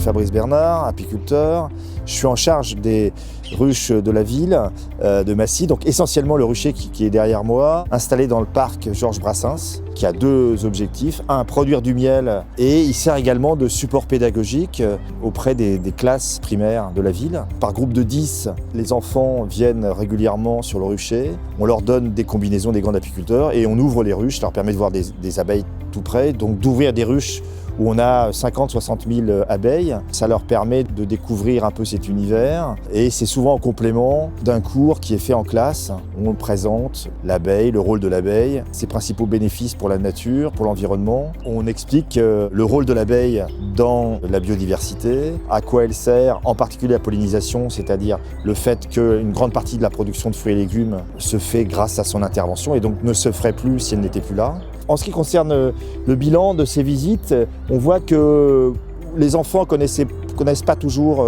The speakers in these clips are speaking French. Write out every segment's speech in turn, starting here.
Fabrice Bernard, apiculteur. Je suis en charge des ruches de la ville de Massy, donc essentiellement le rucher qui est derrière moi, installé dans le parc Georges Brassens, qui a deux objectifs. Un, produire du miel, et il sert également de support pédagogique auprès des classes primaires de la ville. Par groupe de 10, les enfants viennent régulièrement sur le rucher. On leur donne des combinaisons des gants d'apiculteurs et on ouvre les ruches, ça leur permet de voir des abeilles tout près, donc d'ouvrir des ruches où on a 50-60 000 abeilles. Ça leur permet de découvrir un peu cet univers et c'est souvent en complément d'un cours qui est fait en classe où on présente l'abeille, le rôle de l'abeille, ses principaux bénéfices pour la nature, pour l'environnement. On explique le rôle de l'abeille dans la biodiversité, à quoi elle sert, en particulier la pollinisation, c'est-à-dire le fait qu'une grande partie de la production de fruits et légumes se fait grâce à son intervention et donc ne se ferait plus si elle n'était plus là. En ce qui concerne le bilan de ces visites, on voit que les enfants connaissent pas toujours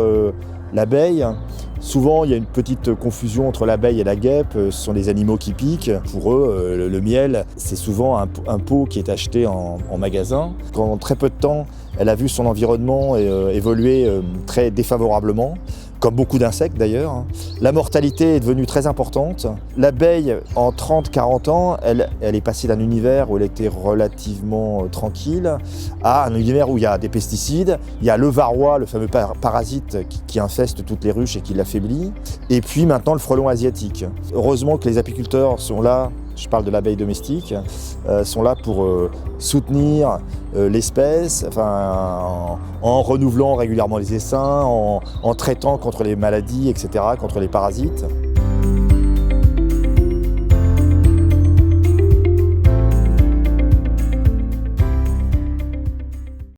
l'abeille. Souvent, il y a une petite confusion entre l'abeille et la guêpe. Ce sont des animaux qui piquent. Pour eux, le miel, c'est souvent un pot qui est acheté en magasin. En très peu de temps, elle a vu son environnement évoluer très défavorablement, comme beaucoup d'insectes d'ailleurs. La mortalité est devenue très importante. L'abeille, en 30-40 ans, elle est passée d'un univers où elle était relativement tranquille à un univers où il y a des pesticides, il y a le varroa, le fameux parasite qui infeste toutes les ruches et qui l'affaiblit, et puis maintenant le frelon asiatique. Heureusement que les apiculteurs sont là, je parle de l'abeille domestique, sont là pour soutenir l'espèce, en renouvelant régulièrement les essaims, en traitant contre les maladies, etc., contre les parasites.